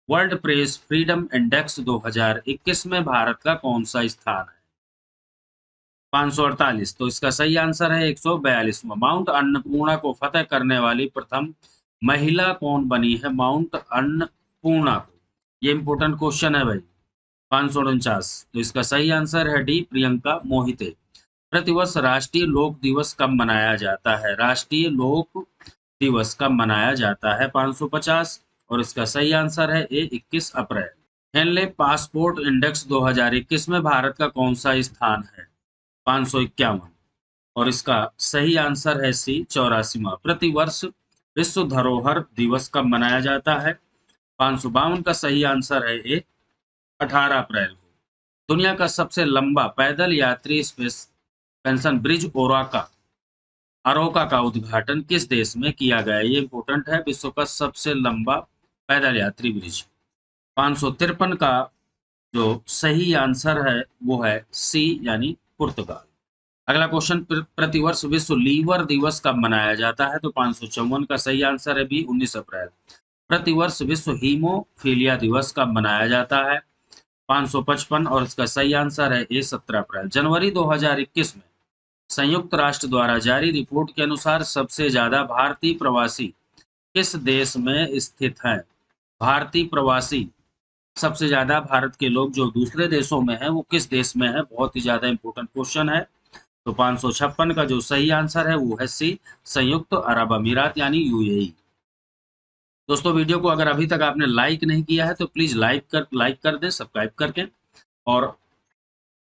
वर्ल्ड प्रेस फ्रीडम इंडेक्स 2021 में भारत का कौन सा स्थान है? 548 तो इसका सही आंसर है 142वां। माउंट अन्नपूर्णा को फतेह करने वाली प्रथम महिला कौन बनी है? माउंट अन्नपूर्णा को, ये इंपोर्टेंट क्वेश्चन है भाई। 549 तो इसका सही आंसर है डी प्रियंका मोहिते। प्रतिवर्ष राष्ट्रीय लोक दिवस कब मनाया जाता है? राष्ट्रीय लोक दिवस कब मनाया जाता है? 550 और इसका सही आंसर है ए 21 अप्रैल। हेनले पासपोर्ट इंडेक्स 2021 में भारत का कौन सा स्थान है? 551 और इसका सही आंसर है सी 84वां। प्रतिवर्ष विश्व धरोहर दिवस कब मनाया जाता है? 552 का सही आंसर है ए 18 अप्रैल को। दुनिया का सबसे लंबा पैदल यात्री स्पेस पेंशन ब्रिज अरोका का उद्घाटन किस देश में किया गया? ये इंपोर्टेंट है, विश्व का सबसे लंबा पैदल यात्री ब्रिज। 553 का जो सही आंसर है वो है सी यानी पुर्तगाल। अगला क्वेश्चन, प्रतिवर्ष विश्व लीवर दिवस कब मनाया जाता है? तो 554 का सही आंसर है बी 19 अप्रैल। प्रतिवर्ष विश्व हीमोफीलिया दिवस कब मनाया जाता है? 555 और इसका सही आंसर है ए 17 अप्रैल। जनवरी 2021 में संयुक्त राष्ट्र द्वारा जारी रिपोर्ट के अनुसार सबसे ज्यादा भारतीय प्रवासी किस देश में स्थित हैं? भारतीय प्रवासी सबसे ज्यादा भारत के लोग जो दूसरे देशों में हैं वो किस देश में है? बहुत ही ज्यादा इंपॉर्टेंट क्वेश्चन है। तो 556 का जो सही आंसर है वो है सी, संयुक्त अरब अमीरात यानी यूएई। दोस्तों वीडियो को अगर अभी तक आपने लाइक नहीं किया है तो प्लीज लाइक कर दें सब्सक्राइब करके, और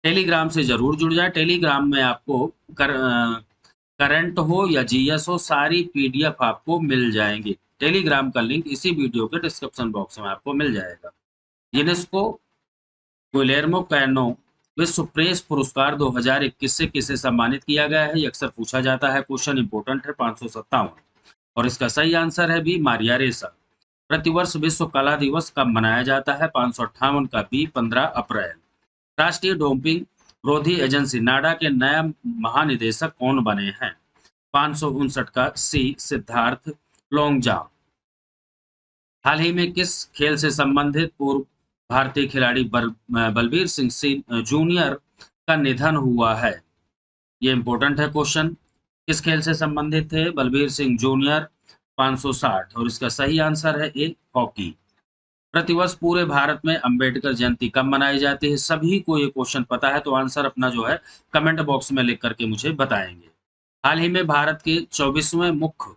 टेलीग्राम से जरूर जुड़ जाए। टेलीग्राम में आपको करंट हो या जीएस हो सारी पीडीएफ आपको मिल जाएंगी। टेलीग्राम का लिंक इसी वीडियो के डिस्क्रिप्शन बॉक्स में आपको मिल जाएगा। यूनेस्को गुइलेर्मो कैनो विश्व प्रेस पुरस्कार 2021 से किसे सम्मानित किया गया है? ये अक्सर पूछा जाता है, क्वेश्चन इंपोर्टेंट है। 557 और इसका सही आंसर है बी, मारिया रेसा। प्रतिवर्ष विश्व कला दिवस कब मनाया जाता है? 558 का बी, 15 अप्रैल। राष्ट्रीय डोपिंग रोधी एजेंसी नाडा के नया महानिदेशक कौन बने हैं? 559 का सी, सिद्धार्थ लोंगजा। हाल ही में किस खेल से संबंधित पूर्व भारतीय खिलाड़ी बलबीर सिंह जूनियर का निधन हुआ है? ये इंपॉर्टेंट है क्वेश्चन। किस खेल से संबंधित थे बलबीर सिंह जूनियर? 560 और इसका सही आंसर है ए, हॉकी। प्रतिवर्ष पूरे भारत में अंबेडकर जयंती कब मनाई जाती है? सभी को ये क्वेश्चन पता है, तो आंसर अपना जो है कमेंट बॉक्स में लिख करके मुझे बताएंगे। हाल ही में भारत के 24वें मुख्य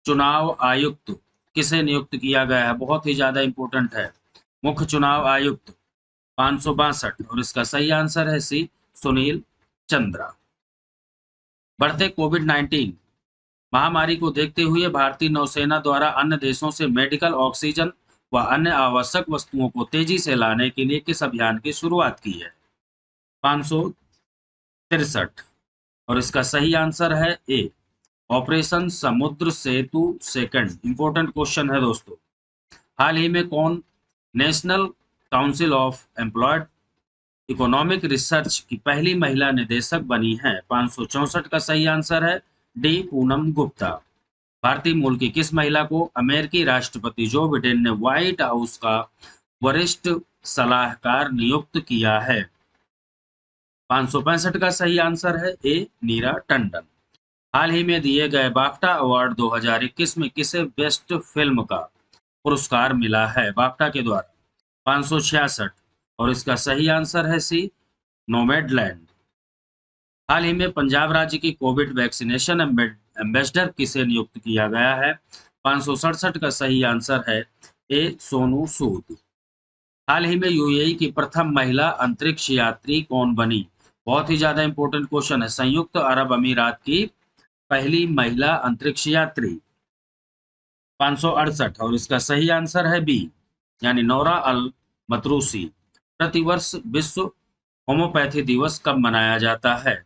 चुनाव आयुक्त किसे नियुक्त किया गया है? बहुत ही ज्यादा इंपॉर्टेंट है, मुख्य चुनाव आयुक्त। 562 और इसका सही आंसर है सी, सुनील चंद्रा। बढ़ते कोविड-19 महामारी को देखते हुए भारतीय नौसेना द्वारा अन्य देशों से मेडिकल ऑक्सीजन व अन्य आवश्यक वस्तुओं को तेजी से लाने के लिए किस अभियान की शुरुआत की है? 563 और इसका सही आंसर है ए, ऑपरेशन समुद्र सेतु सेकंड। इंपॉर्टेंट क्वेश्चन है दोस्तों। हाल ही में कौन national council of employed economic research की पहली महिला निदेशक बनी है? 564 का सही आंसर है डी, पूनम गुप्ता। भारतीय मूल की किस महिला को अमेरिकी राष्ट्रपति जो बिडेन ने व्हाइट हाउस का वरिष्ठ सलाहकार नियुक्त किया है? 565 का सही आंसर है ए, नीरा टंडन। हाल ही में दिए गए बाफ्टा अवार्ड 2021 में किसे बेस्ट फिल्म का पुरस्कार मिला है बाफ्टा के द्वारा? 566 और इसका सही आंसर है सी, नोमैडलैंड। हाल ही में पंजाब राज्य की कोविड वैक्सीनेशन एम्बेसडर किसे नियुक्त किया गया है? 567 का सही आंसर है ए, सोनू सूद। हाल ही में यूएई की प्रथम महिला अंतरिक्ष यात्री कौन बनी? बहुत ही ज्यादा इंपॉर्टेंट क्वेश्चन है। संयुक्त अरब अमीरात की पहली महिला अंतरिक्ष यात्री। 568 और इसका सही आंसर है बी, यानी नौरा अल मतरूसी। प्रतिवर्ष विश्व होम्योपैथी दिवस कब मनाया जाता है?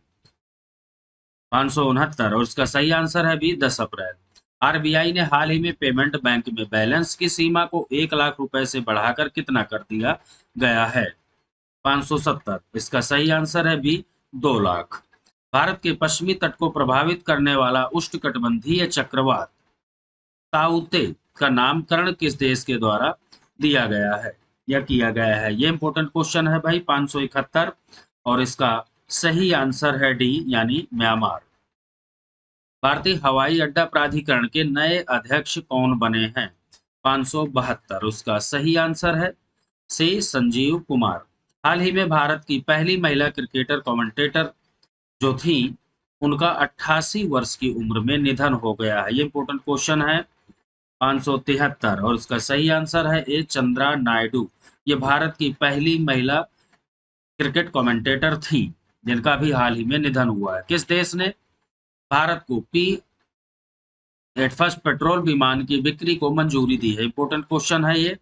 569 और इसका सही आंसर है बी, 10 अप्रैल। आरबीआई ने हाल ही में पेमेंट बैंक में बैलेंस की सीमा को 1 लाख रुपए से बढ़ाकर कितना कर दिया गया है? 570 इसका सही आंसर है बी, 2 लाख। भारत के पश्चिमी तट को प्रभावित करने वाला उष्णकटिबंधीय चक्रवात ताउते का नामकरण किस देश के द्वारा दिया गया है या किया गया है? ये इंपॉर्टेंट क्वेश्चन है भाई। 571 और इसका सही आंसर है डी, यानी म्यांमार। भारतीय हवाई अड्डा प्राधिकरण के नए अध्यक्ष कौन बने हैं? 572 उसका सही आंसर है सी, संजीव कुमार। हाल ही में भारत की पहली महिला क्रिकेटर कमेंटेटर जो थी उनका 88 वर्ष की उम्र में निधन हो गया है। ये इंपॉर्टेंट क्वेश्चन है। 573 और इसका सही आंसर है ए, चंद्रा नायडू। ये भारत की पहली महिला क्रिकेट कमेंटेटर थी जिनका भी हाल ही में निधन हुआ है। किस देश ने भारत को P-81 पेट्रोल विमान की बिक्री को मंजूरी दी है? इंपॉर्टेंट क्वेश्चन है ये।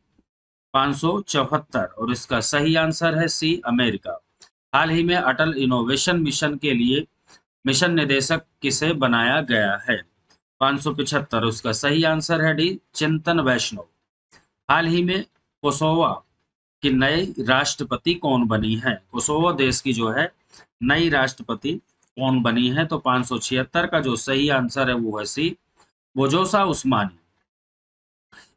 574 और इसका सही आंसर है सी, अमेरिका। हाल ही में अटल इनोवेशन मिशन के लिए मिशन निदेशक किसे बनाया गया है? 575 उसका सही आंसर है डी, चिंतन वैष्णव। हाल ही में कोसोवा की नई राष्ट्रपति कौन बनी है? कोसोवो देश की जो है नई राष्ट्रपति कौन बनी है? तो 576 का जो सही आंसर है वो है सी, बोजोसा उस्मानी।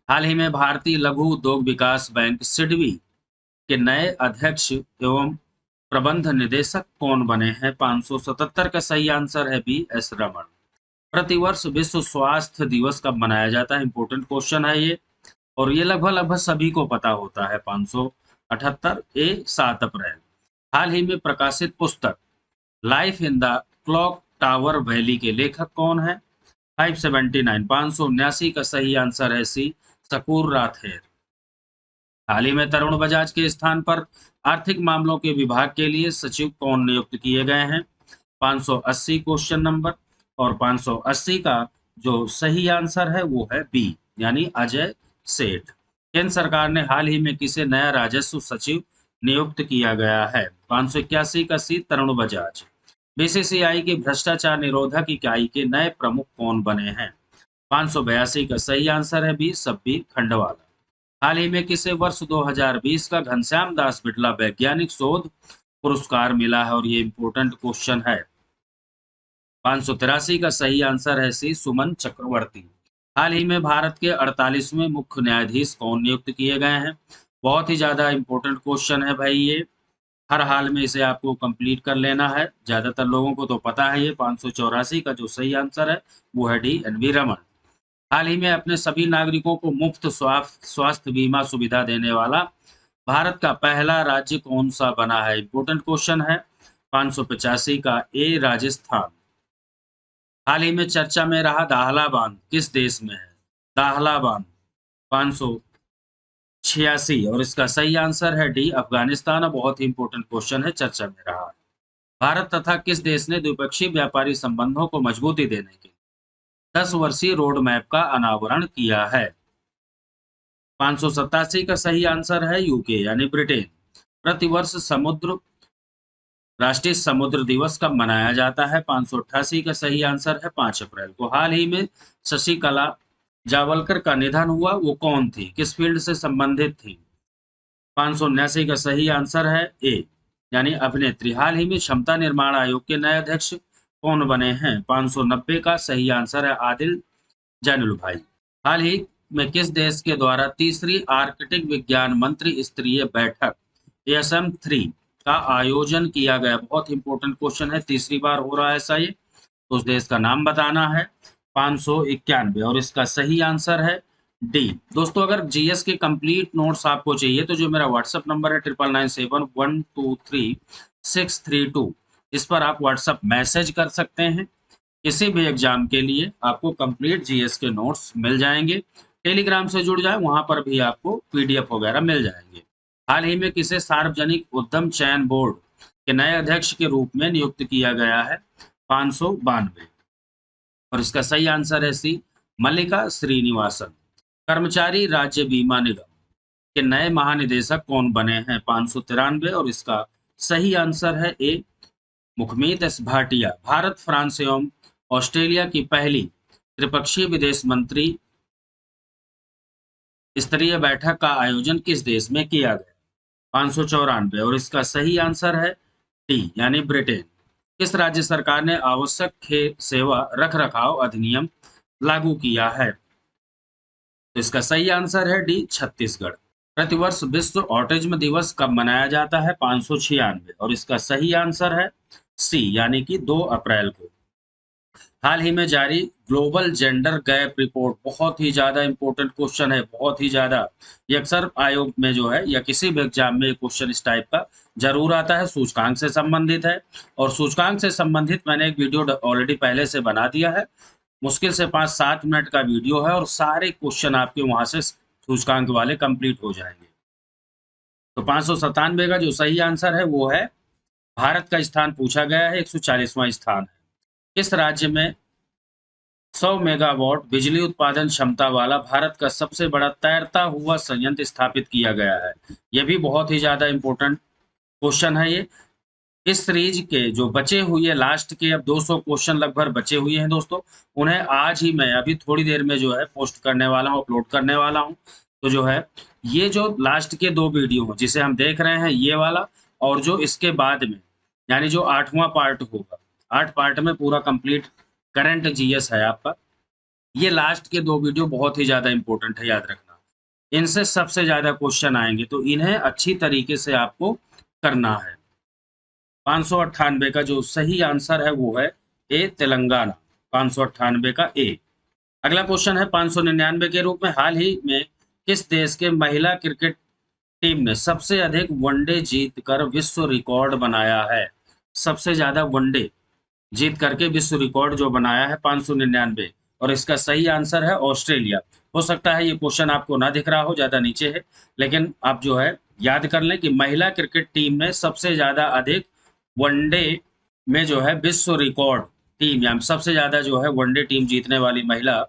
हाल ही में भारतीय लघु उद्योग विकास बैंक सिडबी के नए अध्यक्ष एवं प्रबंध निदेशक कौन बने हैं? 577 का सही आंसर है बी, एस रमन। प्रतिवर्ष विश्व स्वास्थ्य दिवस कब मनाया जाता है? इंपॉर्टेंट क्वेश्चन है ये, और ये लगभग लगभग सभी को पता होता है। 578 ए 7 अप्रैल। हाल ही में प्रकाशित पुस्तक life in the clock tower valley के लेखक कौन है? 579 579 का सही आंसर है सी, शकूर राथेर। हाल ही में तरुण बजाज के स्थान पर आर्थिक मामलों के विभाग के लिए सचिव कौन नियुक्त किए गए हैं? 580 क्वेश्चन नंबर, और 580 का जो सही आंसर है वो है बी, यानी अजय सेठ। केंद्र सरकार ने हाल ही में किसे नया राजस्व सचिव नियुक्त किया गया है? 581 का सी, तरुण बजाज। बीसीसीआई की भ्रष्टाचार निरोधक इकाई के नए प्रमुख कौन बने हैं? 582 का सही आंसर है बी, सब्बीर खंडवाला। हाल ही में किसे वर्ष 2020 का घनश्याम दास बिड़ला वैज्ञानिक शोध पुरस्कार मिला है? और ये इंपॉर्टेंट क्वेश्चन है। 583 का सही आंसर है सी, सुमन चक्रवर्ती। हाल ही में भारत के 48वें मुख्य न्यायाधीश कौन नियुक्त किए गए हैं? बहुत ही ज्यादा इंपॉर्टेंट क्वेश्चन है भाई ये, हर हाल में इसे आपको कंप्लीट कर लेना है। ज्यादातर लोगों को तो पता है ये। 584 का जो सही आंसर है वो है डी, एन वी रमन। हाल ही में अपने सभी नागरिकों को मुफ्त स्वास्थ्य बीमा सुविधा देने वाला भारत का पहला राज्य कौन सा बना है? इंपोर्टेंट क्वेश्चन है। 585 का ए, राजस्थान। हाल ही में चर्चा में रहा दाहला बांध किस देश में है? दाहला बांध 586, और इसका सही आंसर है डी, अफगानिस्तान। बहुत ही इंपॉर्टेंट क्वेश्चन है, चर्चा में रहा। भारत तथा किस देश ने द्विपक्षीय व्यापारी संबंधों को मजबूती देने के 10 वर्षीय रोड मैप का अनावरण किया है? 587 का सही आंसर है यूके, यानी ब्रिटेन। प्रतिवर्ष राष्ट्रीय समुद्र दिवस कब मनाया जाता है? 588 का सही आंसर है 5 अप्रैल को। हाल ही में शशिकला जावलकर का निधन हुआ, वो कौन थी, किस फील्ड से संबंधित थी? 579 का सही आंसर है ए, यानी अभिनेत्री। हाल ही में क्षमता निर्माण आयोग के नए अध्यक्ष कौन बने हैं? 590 का सही आंसर है आदिल जैनुल भाई। हाल ही में किस देश के द्वारा तीसरी आर्कटिक विज्ञान मंत्री स्तरीय बैठक ASM3 का आयोजन किया गया? बहुत इंपॉर्टेंट क्वेश्चन है, तीसरी बार हो रहा है ऐसा ये, तो उस देश का नाम बताना है। 591, और इसका सही आंसर है डी। दोस्तों अगर जीएस के कंप्लीट नोट्स आपको चाहिए तो जो मेरा व्हाट्सएप नंबर है 9997123632, इस पर आप व्हाट्सएप मैसेज कर सकते हैं। किसी भी एग्जाम के लिए आपको कंप्लीट जीएस के नोट्स मिल जाएंगे। टेलीग्राम से जुड़ जाए, वहां पर भी आपको पीडीएफ वगैरह मिल जाएंगे। हाल ही में किसे सार्वजनिक उद्यम चयन बोर्ड के नए अध्यक्ष के रूप में नियुक्त किया गया है? 592, और इसका सही आंसर है सी, मल्लिका श्रीनिवासन। कर्मचारी राज्य बीमा निगम के नए महानिदेशक कौन बने हैं? 593, और इसका सही आंसर है ए, मुखमीत एस भाटिया। भारत, फ्रांस एवं ऑस्ट्रेलिया की पहली त्रिपक्षीय विदेश मंत्री स्तरीय बैठक का आयोजन किस देश में किया गया? 594, और इसका सही आंसर है डी, यानी ब्रिटेन। किस राज्य सरकार ने आवश्यक सेवा रख रखाव अधिनियम लागू किया है? तो इसका सही आंसर है डी, छत्तीसगढ़। प्रतिवर्ष विश्व ऑटिज्म दिवस कब मनाया जाता है? 596, और इसका सही आंसर है सी, यानी कि 2 अप्रैल को। हाल ही में जारी ग्लोबल जेंडर गैप रिपोर्ट, बहुत ही ज्यादा इंपॉर्टेंट क्वेश्चन है, बहुत ही ज्यादा। ये अक्सर आयोग में जो है या किसी भी एग्जाम में क्वेश्चन इस टाइप का जरूर आता है, सूचकांक से संबंधित है। और सूचकांक से संबंधित मैंने एक वीडियो ऑलरेडी पहले से बना दिया है, मुश्किल से 5-7 मिनट का वीडियो है, और सारे क्वेश्चन आपके वहां से सूचकांक वाले कंप्लीट हो जाएंगे। तो 597 का जो सही आंसर है वो है, भारत का स्थान पूछा गया है, 140वां स्थान है। किस राज्य में 100 मेगावाट बिजली उत्पादन क्षमता वाला भारत का सबसे बड़ा तैरता हुआ संयंत्र स्थापित किया गया है? यह भी बहुत ही ज्यादा इंपॉर्टेंट क्वेश्चन है ये। इस सीरीज के जो बचे हुए लास्ट के अब 200 क्वेश्चन लगभग बचे हुए हैं दोस्तों, उन्हें आज ही मैं अभी थोड़ी देर में जो है पोस्ट करने वाला हूँ, अपलोड करने वाला हूँ। तो जो है ये जो लास्ट के 2 वीडियो जिसे हम देख रहे हैं ये वाला, और जो इसके बाद में यानी जो 8वां पार्ट होगा, 8 पार्ट में पूरा कंप्लीट करंट जीएस है आपका। ये लास्ट के 2 वीडियो बहुत ही ज्यादा इंपॉर्टेंट है, याद रखना। इनसे सबसे ज्यादा क्वेश्चन आएंगे, तो इन्हें अच्छी तरीके से आपको करना है। 598 का जो सही आंसर है वो है ए, तेलंगाना। 598 का ए। अगला क्वेश्चन है 599 के रूप में, हाल ही में किस देश के महिला क्रिकेट टीम ने सबसे अधिक वनडे जीतकर विश्व रिकॉर्ड बनाया है? सबसे ज्यादा वनडे जीत करके विश्व रिकॉर्ड जो बनाया है 599, और इसका सही आंसर है ऑस्ट्रेलिया। हो सकता है ये क्वेश्चन आपको ना दिख रहा हो, ज्यादा नीचे है, लेकिन आप जो है याद कर लें कि महिला क्रिकेट टीम ने सबसे ज्यादा अधिक वनडे में जो है विश्व रिकॉर्ड टीम, या सबसे ज्यादा जो है वनडे टीम जीतने वाली महिला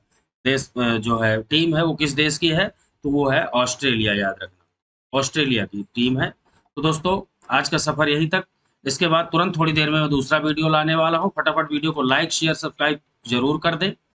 देश जो है टीम है वो किस देश की है? तो वो है ऑस्ट्रेलिया, याद रखना ऑस्ट्रेलिया की टीम है। तो दोस्तों आज का सफर यहीं तक। इसके बाद तुरंत थोड़ी देर में मैं दूसरा वीडियो लाने वाला हूँ। फटाफट वीडियो को लाइक शेयर सब्सक्राइब जरूर कर दें।